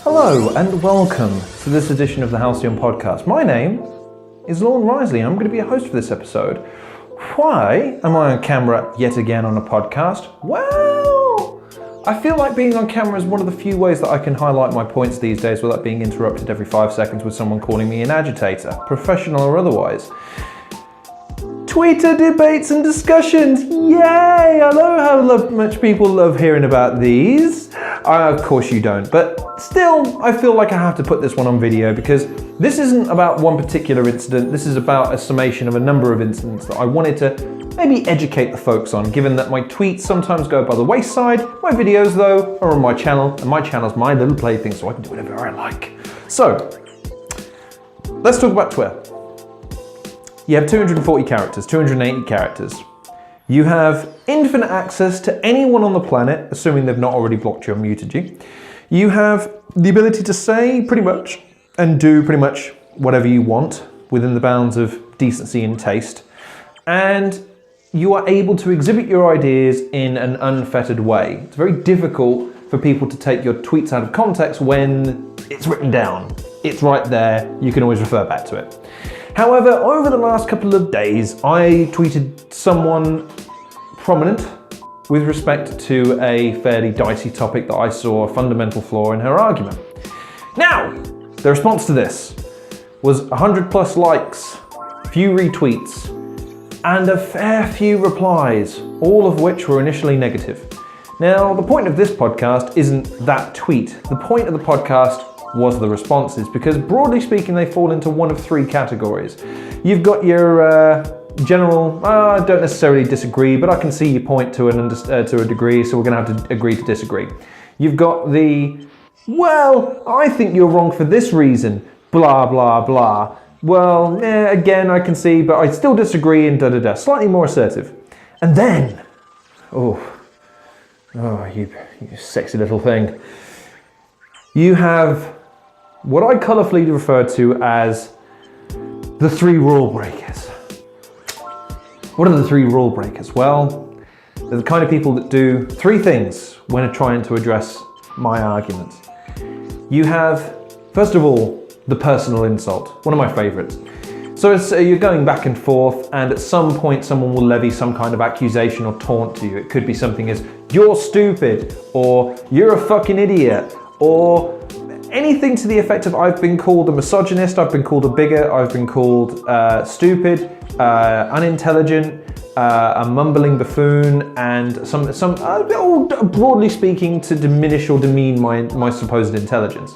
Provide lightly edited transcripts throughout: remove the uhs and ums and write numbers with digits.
Hello and welcome to this edition of the Halcyon podcast. My name is Lorne Risley and I'm going to be a host for this episode. Why am I on camera yet again on a podcast? Well, I feel like being on camera is one of the few ways that I can highlight my points these days without being interrupted every 5 seconds with someone calling me an agitator, professional or otherwise. Twitter debates and discussions, yay! I know how much people love hearing about these. Of course you don't, but still, I feel like I have to put this one on video because this isn't about one particular incident, this is about a summation of a number of incidents that I wanted to maybe educate the folks on, given that my tweets sometimes go by the wayside, my videos though are on my channel, and my channel's my little plaything so I can do whatever I like. So, let's talk about Twitter. You have 240 characters, 280 characters. You have infinite access to anyone on the planet, assuming they've not already blocked you or muted you. You have the ability to say pretty much and do pretty much whatever you want within the bounds of decency and taste. And you are able to exhibit your ideas in an unfettered way. It's very difficult for people to take your tweets out of context when it's written down. It's right there, you can always refer back to it. However, over the last couple of days, I tweeted someone prominent with respect to a fairly dicey topic that I saw a fundamental flaw in her argument. Now, the response to this was 100 plus likes, few retweets, and a fair few replies, all of which were initially negative. Now, the point of this podcast isn't that tweet. The point of the podcast was the responses, because broadly speaking they fall into one of three categories. You've got your general, I don't necessarily disagree, but I can see your point to a degree, so we're going to have to agree to disagree. You've got the, well, I think you're wrong for this reason, blah blah blah. Well, again I can see, but I still disagree, and da-da-da, slightly more assertive. And then, oh you sexy little thing. You have what I colourfully refer to as the 3 rule breakers. What are the 3 rule breakers? Well, they're the kind of people that do 3 things when trying to address my arguments. You have, first of all, the personal insult, one of my favourites. So you're going back and forth, and at some point someone will levy some kind of accusation or taunt to you. It could be something as, you're stupid, or you're a fucking idiot, or anything to the effect of I've been called a misogynist, I've been called a bigot, I've been called stupid, unintelligent, a mumbling buffoon, and some broadly speaking to diminish or demean my supposed intelligence.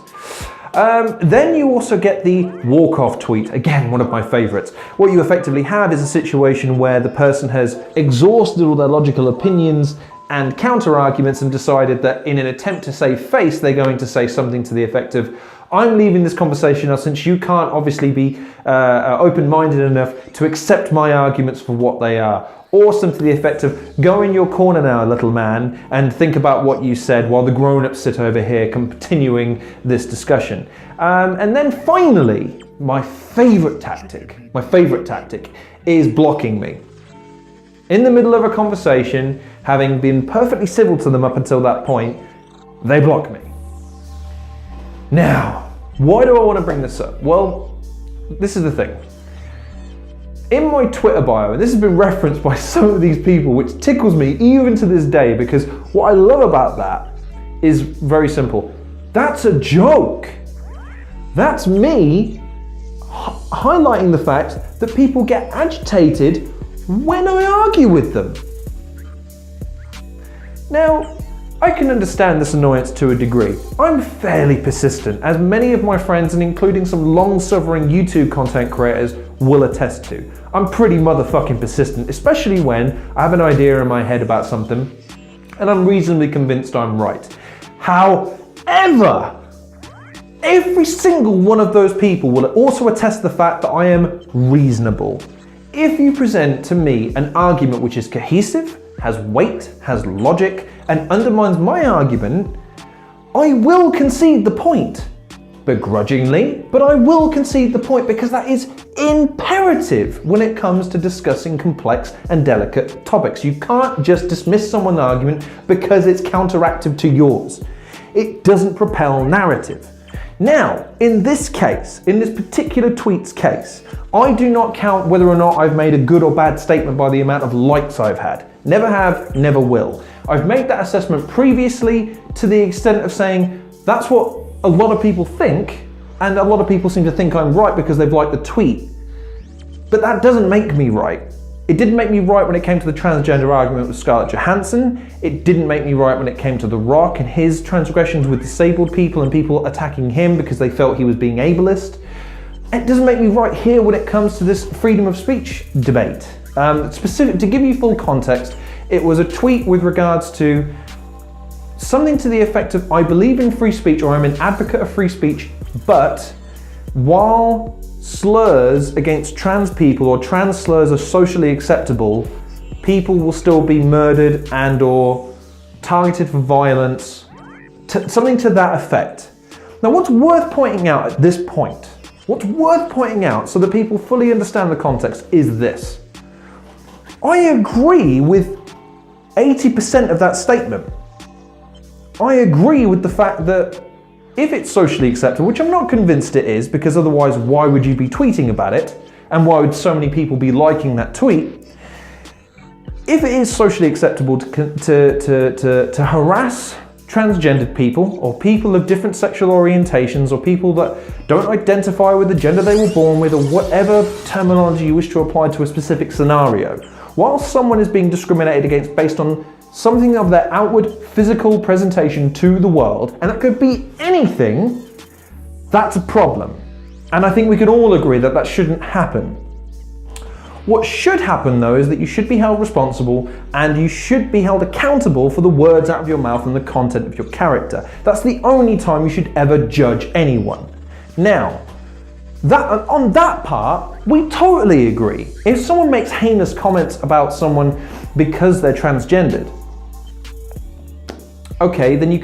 Then you also get the walk-off tweet, again one of my favourites. What you effectively have is a situation where the person has exhausted all their logical opinions and counter-arguments and decided that in an attempt to save face, they're going to say something to the effect of, I'm leaving this conversation now since you can't obviously be open-minded enough to accept my arguments for what they are. Or something to the effect of, go in your corner now, little man, and think about what you said while the grown-ups sit over here continuing this discussion. And then finally, my favourite tactic is blocking me. In the middle of a conversation, having been perfectly civil to them up until that point, they block me. Now, why do I want to bring this up? Well, this is the thing. In my Twitter bio, and this has been referenced by some of these people, which tickles me even to this day, because what I love about that is very simple. That's a joke. That's me highlighting the fact that people get agitated when I argue with them. Now, I can understand this annoyance to a degree. I'm fairly persistent, as many of my friends, and including some long-suffering YouTube content creators, will attest to. I'm pretty motherfucking persistent, especially when I have an idea in my head about something and I'm reasonably convinced I'm right. However, Every single one of those people will also attest to the fact that I am reasonable. If you present to me an argument which is cohesive, has weight, has logic, and undermines my argument, I will concede the point. Begrudgingly, but I will concede the point because that is imperative when it comes to discussing complex and delicate topics. You can't just dismiss someone's argument because it's counteractive to yours. It doesn't propel narrative. Now, in this case, in this particular tweet's case, I do not count whether or not I've made a good or bad statement by the amount of likes I've had. Never have, never will. I've made that assessment previously to the extent of saying that's what a lot of people think, and a lot of people seem to think I'm right because they've liked the tweet. But that doesn't make me right. It didn't make me right when it came to the transgender argument with Scarlett Johansson. It didn't make me right when it came to The Rock and his transgressions with disabled people and people attacking him because they felt he was being ableist. It doesn't make me right here when it comes to this freedom of speech debate. To give you full context, it was a tweet with regards to something to the effect of, I believe in free speech, or I'm an advocate of free speech, but while slurs against trans people or trans slurs are socially acceptable, people will still be murdered and or targeted for violence, something to that effect. Now, what's worth pointing out at this point, what's worth pointing out so that people fully understand the context is this. I agree with 80% of that statement. I agree with the fact that if it's socially acceptable, which I'm not convinced it is, because otherwise why would you be tweeting about it? And why would so many people be liking that tweet? If it is socially acceptable to harass transgendered people, or people of different sexual orientations, or people that don't identify with the gender they were born with, or whatever terminology you wish to apply to a specific scenario, while someone is being discriminated against based on something of their outward physical presentation to the world, and that could be anything, that's a problem. And I think we can all agree that that shouldn't happen. What should happen though is that you should be held responsible and you should be held accountable for the words out of your mouth and the content of your character. That's the only time you should ever judge anyone. Now, on that part, we totally agree. If someone makes heinous comments about someone because they're transgendered, okay, then you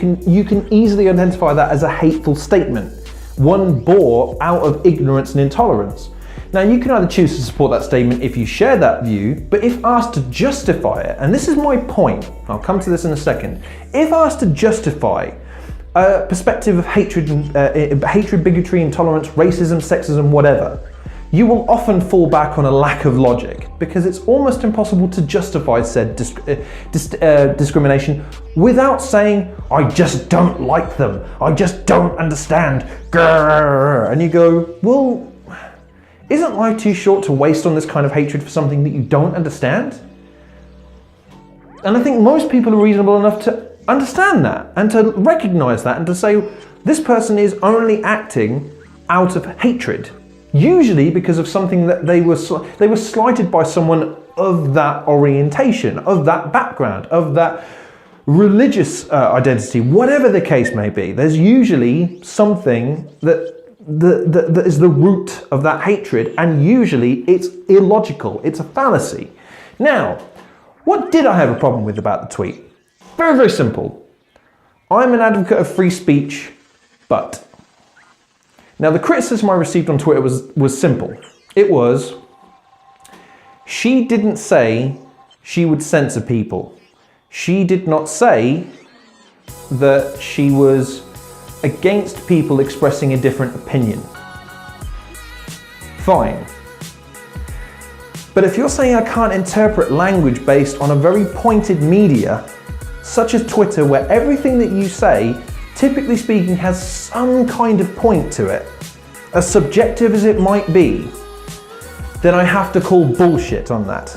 can easily identify that as a hateful statement, one born out of ignorance and intolerance. Now, you can either choose to support that statement if you share that view, but if asked to justify it, and this is my point, I'll come to this in a second, if asked to justify a perspective of hatred, bigotry, intolerance, racism, sexism, whatever, you will often fall back on a lack of logic, because it's almost impossible to justify said discrimination without saying, I just don't like them, I just don't understand, grrr. And you go, well, isn't life too short to waste on this kind of hatred for something that you don't understand? And I think most people are reasonable enough to understand that and to recognize that and to say, this person is only acting out of hatred. Usually because of something that they were slighted by someone of that orientation, of that background, of that religious identity, whatever the case may be. There's usually something that is the root of that hatred, and usually it's illogical, it's a fallacy. Now, what did I have a problem with about the tweet? Very, very simple. I'm an advocate of free speech, but. Now, the criticism I received on Twitter was simple. It was, she didn't say she would censor people. She did not say that she was against people expressing a different opinion. Fine. But if you're saying I can't interpret language based on a very pointed media, such as Twitter, where everything that you say, typically speaking, has some kind of point to it, as subjective as it might be, then I have to call bullshit on that.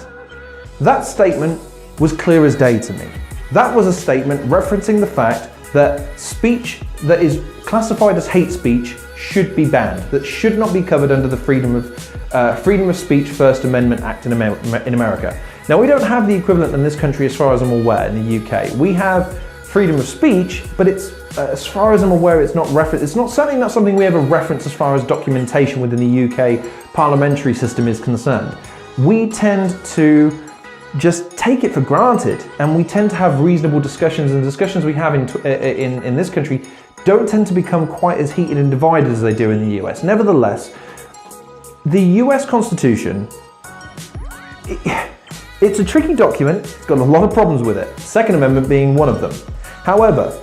That statement was clear as day to me. That was a statement referencing the fact that speech that is classified as hate speech should be banned, that should not be covered under the Freedom of Speech First Amendment Act in America. Now, we don't have the equivalent in this country as far as I'm aware in the UK. We have freedom of speech, but it's as far as I'm aware, it's not referenced. It's not certainly not something we ever reference as far as documentation within the UK parliamentary system is concerned. We tend to just take it for granted, and we tend to have reasonable discussions, and discussions we have in this country don't tend to become quite as heated and divided as they do in the US. Nevertheless, the US Constitution, it's a tricky document. It's got a lot of problems with it. Second Amendment being one of them. However,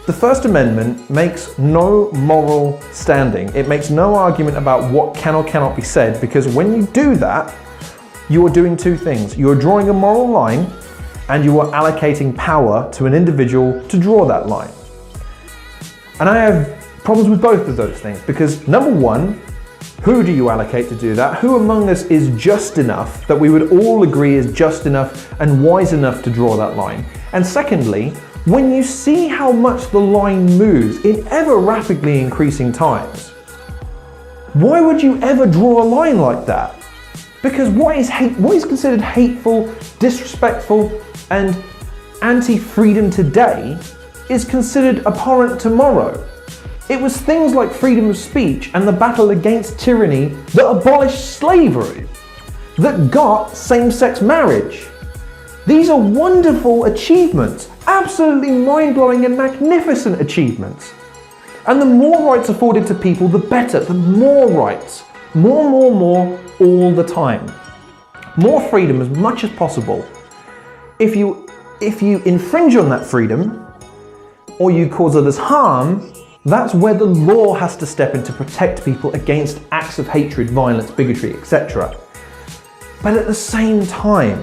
the First Amendment makes no moral standing. It makes no argument about what can or cannot be said, because when you do that, you are doing two things. You are drawing a moral line, and you are allocating power to an individual to draw that line. And I have problems with both of those things, because number one, who do you allocate to do that? Who among us is just enough that we would all agree is just enough and wise enough to draw that line? And secondly, when you see how much the line moves in ever rapidly increasing times, why would you ever draw a line like that? Because what is considered hateful, disrespectful, and anti-freedom today is considered abhorrent tomorrow. It was things like freedom of speech and the battle against tyranny that abolished slavery, that got same-sex marriage. These are wonderful achievements, absolutely mind-blowing and magnificent achievements. And the more rights afforded to people, the better. The more rights, more, all the time. More freedom as much as possible. If you infringe on that freedom, or you cause others harm, that's where the law has to step in to protect people against acts of hatred, violence, bigotry, etc. But at the same time,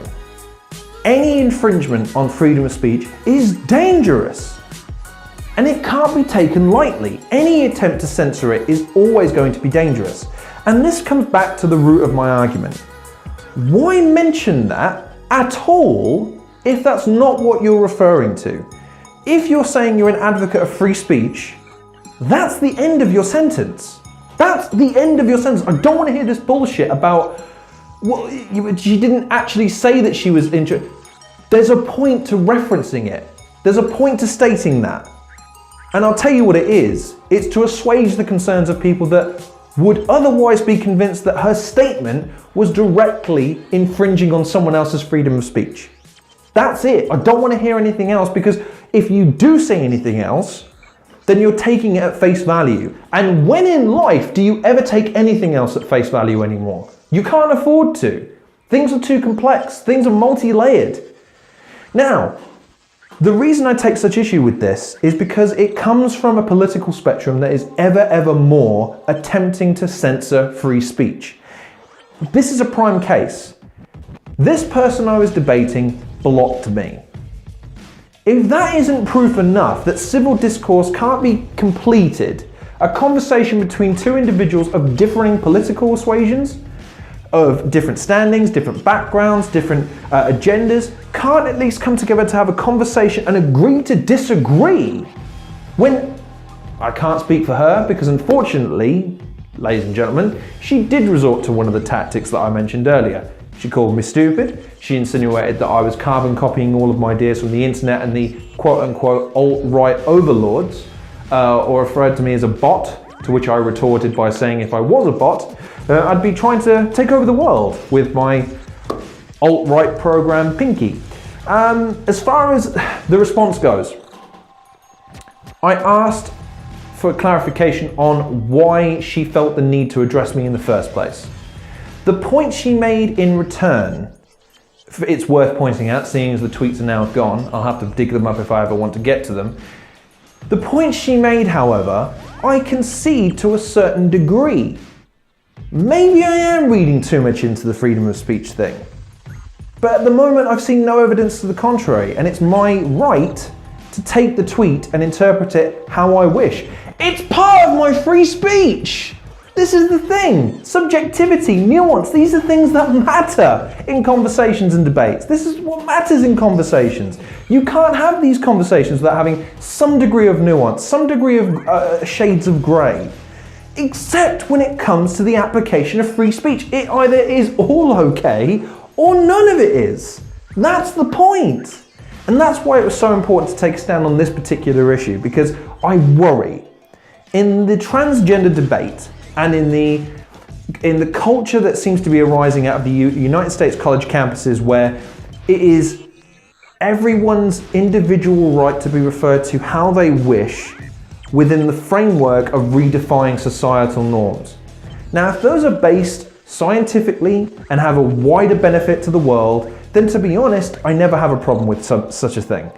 any infringement on freedom of speech is dangerous. And it can't be taken lightly. Any attempt to censor it is always going to be dangerous. And this comes back to the root of my argument. Why mention that at all if that's not what you're referring to? If you're saying you're an advocate of free speech, that's the end of your sentence. That's the end of your sentence. I don't want to hear this bullshit about, well, she didn't actually say that she was interested. There's a point to referencing it. There's a point to stating that. And I'll tell you what it is. It's to assuage the concerns of people that would otherwise be convinced that her statement was directly infringing on someone else's freedom of speech. That's it. I don't want to hear anything else, because if you do say anything else, then you're taking it at face value. And when in life do you ever take anything else at face value anymore? You can't afford to. Things are too complex. Things are multi-layered. Now, the reason I take such issue with this is because it comes from a political spectrum that is ever more attempting to censor free speech. This is a prime case. This person I was debating blocked me. If that isn't proof enough that civil discourse can't be completed, a conversation between two individuals of differing political persuasions, of different standings, different backgrounds, different agendas, can't at least come together to have a conversation and agree to disagree, when I can't speak for her, because unfortunately, ladies and gentlemen, she did resort to one of the tactics that I mentioned earlier. She called me stupid. She insinuated that I was carbon copying all of my ideas from the internet and the quote-unquote alt-right overlords, or referred to me as a bot, to which I retorted by saying if I was a bot, I'd be trying to take over the world with my alt-right program Pinky. As far as the response goes, I asked for clarification on why she felt the need to address me in the first place. The point she made in return, it's worth pointing out, seeing as the tweets are now gone, I'll have to dig them up if I ever want to get to them. The point she made, however, I concede to a certain degree. Maybe I am reading too much into the freedom of speech thing. But at the moment I've seen no evidence to the contrary, and it's my right to take the tweet and interpret it how I wish. It's part of my free speech! This is the thing. Subjectivity, nuance, these are things that matter in conversations and debates. This is what matters in conversations. You can't have these conversations without having some degree of nuance, some degree of shades of grey. Except when it comes to the application of free speech. It either is all okay or none of it is. That's the point. And that's why it was so important to take a stand on this particular issue, because I worry in the transgender debate and in the culture that seems to be arising out of the United States college campuses, where it is everyone's individual right to be referred to how they wish within the framework of redefining societal norms. Now, if those are based scientifically and have a wider benefit to the world, then to be honest, I never have a problem with such a thing.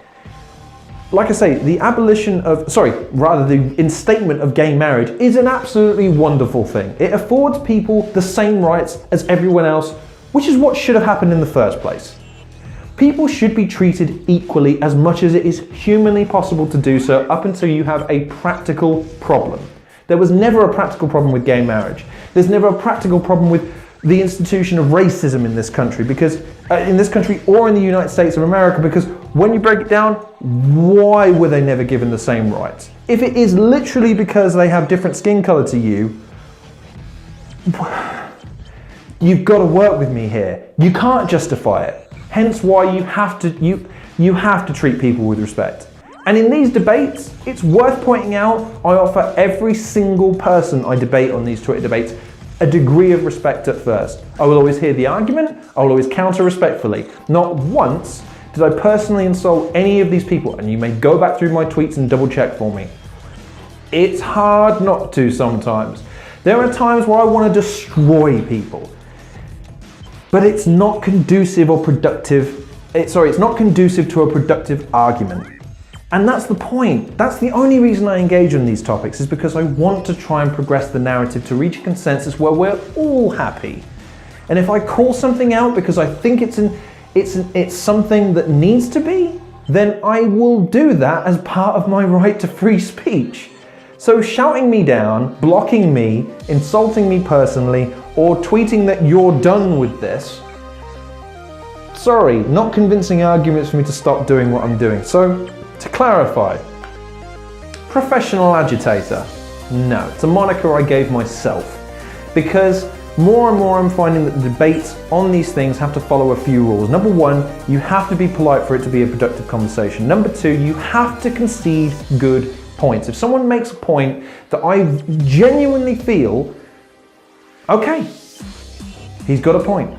Like I say, the instatement of gay marriage is an absolutely wonderful thing. It affords people the same rights as everyone else, which is what should have happened in the first place. People should be treated equally as much as it is humanly possible to do so, up until you have a practical problem. There was never a practical problem with gay marriage. There's never a practical problem with the institution of racism in this country, because in this country or in the United States of America, because when you break it down, why were they never given the same rights? If it is literally because they have different skin color to you, you've got to work with me here. You can't justify it. Hence why you have to treat people with respect. And in these debates, it's worth pointing out, I offer every single person I debate on these Twitter debates a degree of respect at first. I will always hear the argument, I will always counter respectfully. Not once did I personally insult any of these people, and you may go back through my tweets and double check for me. It's hard not to sometimes. There are times where I want to destroy people. But it's not conducive or productive. It's not conducive to a productive argument. And that's the point. That's the only reason I engage on these topics, is because I want to try and progress the narrative to reach a consensus where we're all happy. And if I call something out because I think it's something that needs to be, then I will do that as part of my right to free speech. So shouting me down, blocking me, insulting me personally, or tweeting that you're done with this, sorry, not convincing arguments for me to stop doing what I'm doing. So, to clarify, professional agitator. No, it's a moniker I gave myself, because more and more I'm finding that the debates on these things have to follow a few rules. Number one, you have to be polite for it to be a productive conversation. Number two, you have to concede good points. If someone makes a point that I genuinely feel, okay, he's got a point,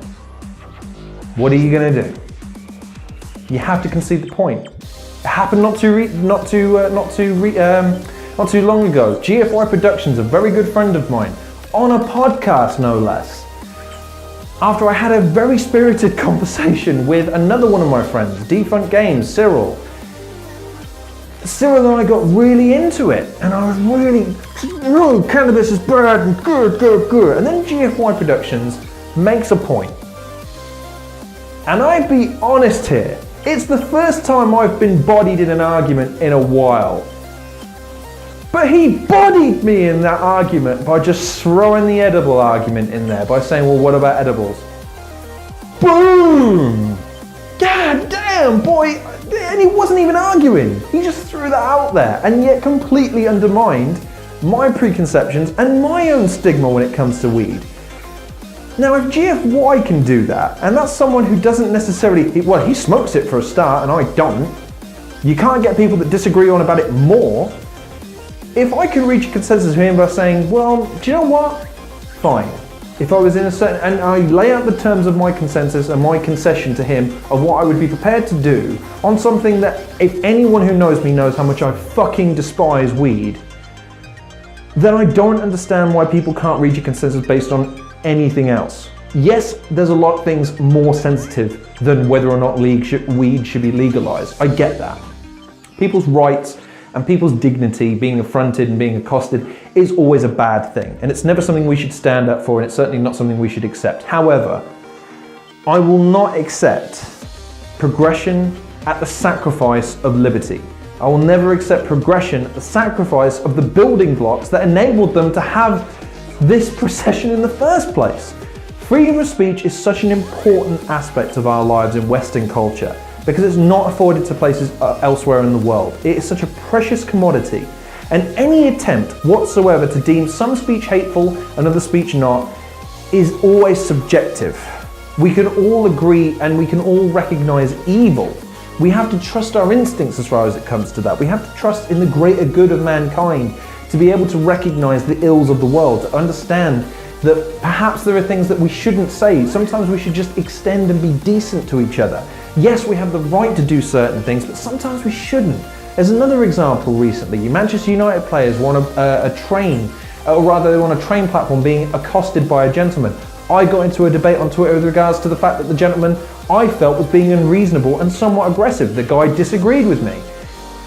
what are you going to do? You have to concede the point. It happened not too long ago. GFY Productions, a very good friend of mine, on a podcast no less, after I had a very spirited conversation with another one of my friends, Defunct Games, Cyril and I got really into it, and I was really, no, cannabis is bad and good. And then GFY Productions makes a point. And I'd be honest here, it's the first time I've been bodied in an argument in a while. But he bodied me in that argument by just throwing the edible argument in there, by saying, well, what about edibles? Boom! God damn, boy! And he wasn't even arguing. He just threw that out there, and yet completely undermined my preconceptions and my own stigma when it comes to weed. Now, if GFY can do that, and that's someone who doesn't necessarily, well, he smokes it for a start, and I don't. You can't get people that disagree on about it more. If I can reach a consensus with him by saying, well, do you know what? Fine. If I was in a certain, and I lay out the terms of my consensus and my concession to him of what I would be prepared to do on something that, if anyone who knows me knows how much I fucking despise weed, then I don't understand why people can't reach a consensus based on anything else. Yes, there's a lot of things more sensitive than whether or not weed should be legalized. I get that. People's rights and people's dignity being affronted and being accosted is always a bad thing, and it's never something we should stand up for, and it's certainly not something we should accept. However, I will not accept progression at the sacrifice of liberty. I will never accept progression at the sacrifice of the building blocks that enabled them to have this procession in the first place. Freedom of speech is such an important aspect of our lives in Western culture, because it's not afforded to places elsewhere in the world. It is such a precious commodity, and any attempt whatsoever to deem some speech hateful and other speech not is always subjective. We can all agree and we can all recognize evil, We have to trust our instincts as far as it comes to that. We have to trust in the greater good of mankind to be able to recognize the ills of the world, to understand that perhaps there are things that we shouldn't say. Sometimes we should just extend and be decent to each other. Yes, we have the right to do certain things, but sometimes we shouldn't. As another example recently, Manchester United players were on a train, or rather they were on a train platform being accosted by a gentleman. I got into a debate on Twitter with regards to the fact that the gentleman I felt was being unreasonable and somewhat aggressive. The guy disagreed with me.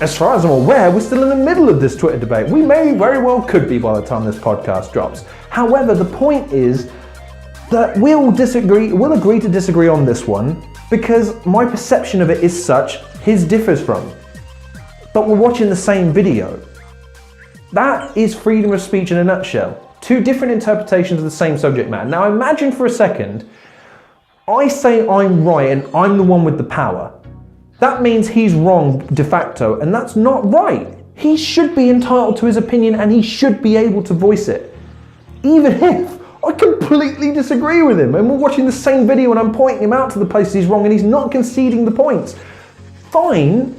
As far as I'm aware, we're still in the middle of this Twitter debate. We may very well could be by the time this podcast drops. However, the point is that we'll agree to disagree on this one because my perception of it is such, his differs from. But we're watching the same video. That is freedom of speech in a nutshell. Two different interpretations of the same subject matter. Now imagine for a second, I say I'm right and I'm the one with the power. That means he's wrong de facto, and that's not right. He should be entitled to his opinion and he should be able to voice it. Even if I completely disagree with him and we're watching the same video and I'm pointing him out to the places he's wrong and he's not conceding the points. Fine,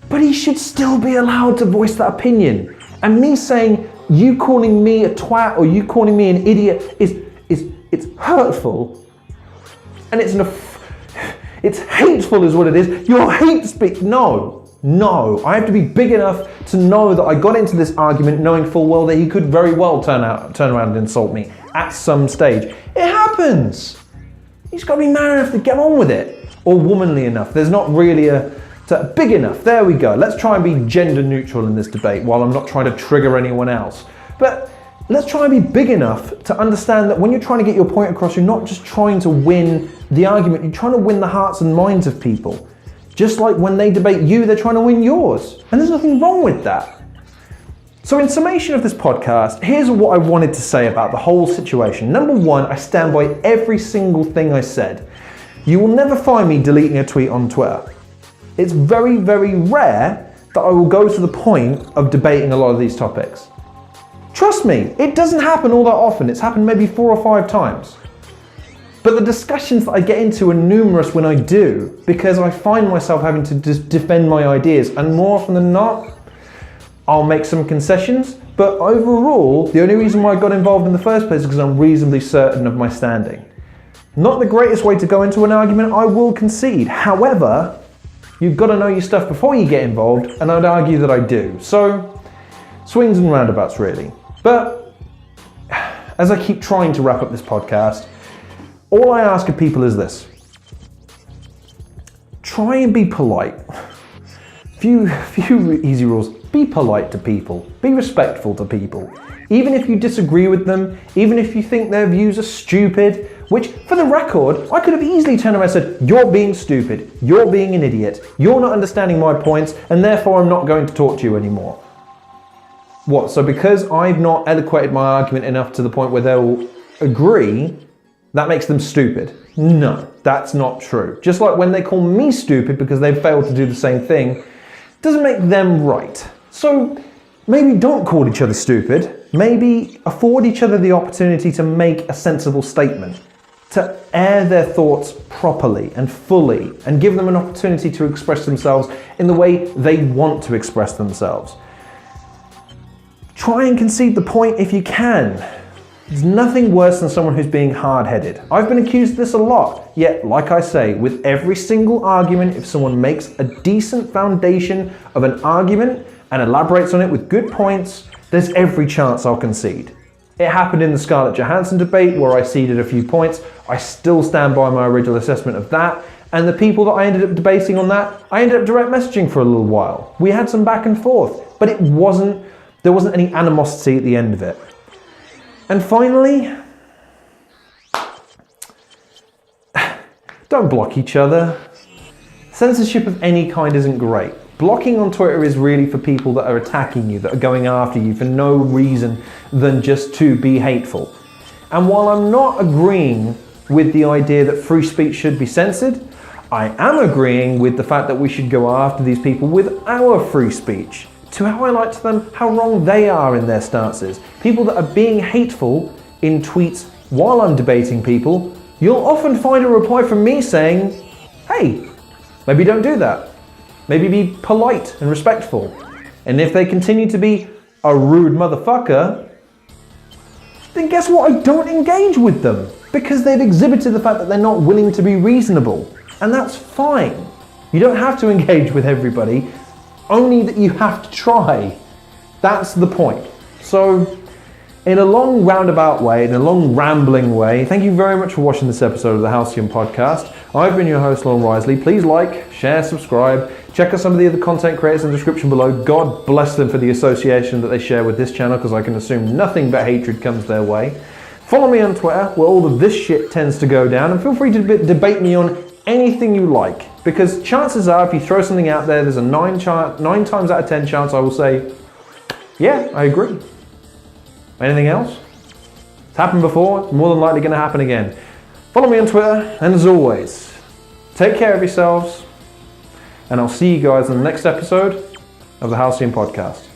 but he should still be allowed to voice that opinion. And me saying, you calling me a twat or you calling me an idiot it's hurtful and it's hateful is what it is. Your hate speech, no. I have to be big enough to know that I got into this argument knowing full well that he could very well turn around and insult me at some stage. It happens. He's got to be man enough to get on with it, or womanly enough. There's not really big enough. There we go. Let's try and be gender neutral in this debate while I'm not trying to trigger anyone else. But let's try and be big enough to understand that when you're trying to get your point across, you're not just trying to win the argument, you're trying to win the hearts and minds of people. Just like when they debate you, they're trying to win yours. And there's nothing wrong with that. So in summation of this podcast, here's what I wanted to say about the whole situation. Number one, I stand by every single thing I said. You will never find me deleting a tweet on Twitter. It's very, very rare that I will go to the point of debating a lot of these topics. Trust me, it doesn't happen all that often. It's happened maybe 4 or 5 times. But the discussions that I get into are numerous when I do, because I find myself having to defend my ideas, and more often than not, I'll make some concessions, but overall, the only reason why I got involved in the first place is because I'm reasonably certain of my standing. Not the greatest way to go into an argument, I will concede. However, you've got to know your stuff before you get involved, and I'd argue that I do. So, swings and roundabouts really. But, as I keep trying to wrap up this podcast, all I ask of people is this. Try and be polite. Few easy rules. Be polite to people. Be respectful to people. Even if you disagree with them, even if you think their views are stupid, which, for the record, I could have easily turned around and said, you're being stupid, you're being an idiot, you're not understanding my points, and therefore I'm not going to talk to you anymore. What, so because I've not eloquated my argument enough to the point where they'll agree, that makes them stupid? No, that's not true. Just like when they call me stupid because they've failed to do the same thing, doesn't make them right. So maybe don't call each other stupid. Maybe afford each other the opportunity to make a sensible statement, to air their thoughts properly and fully, and give them an opportunity to express themselves in the way they want to express themselves. Try and concede the point if you can. There's nothing worse than someone who's being hard-headed. I've been accused of this a lot, yet like I say, with every single argument, if someone makes a decent foundation of an argument and elaborates on it with good points, there's every chance I'll concede. It happened in the Scarlett Johansson debate where I ceded a few points. I still stand by my original assessment of that, and the people that I ended up debating on that, I ended up direct messaging for a little while. We had some back and forth, but there wasn't any animosity at the end of it. And finally, don't block each other. Censorship of any kind isn't great. Blocking on Twitter is really for people that are attacking you, that are going after you for no reason than just to be hateful. And while I'm not agreeing with the idea that free speech should be censored, I am agreeing with the fact that we should go after these people with our free speech, to highlight to them how wrong they are in their stances. People that are being hateful in tweets while I'm debating people, you'll often find a reply from me saying, hey, maybe don't do that. Maybe be polite and respectful. And if they continue to be a rude motherfucker, then guess what? I don't engage with them because they've exhibited the fact that they're not willing to be reasonable. And that's fine. You don't have to engage with everybody, only that you have to try. That's the point. So, in a long roundabout way, in a long rambling way, thank you very much for watching this episode of the Halcyon podcast. I've been your host, Lon Risley. Please like, share, subscribe. Check out some of the other content creators in the description below. God bless them for the association that they share with this channel, because I can assume nothing but hatred comes their way. Follow me on Twitter, where all of this shit tends to go down, and feel free to debate me on anything you like, because chances are if you throw something out there, there's a 9 times out of 10 chance I will say, yeah, I agree. Anything else? It's happened before, it's more than likely going to happen again. Follow me on Twitter, and as always, take care of yourselves, and I'll see you guys in the next episode of the Halcyon podcast.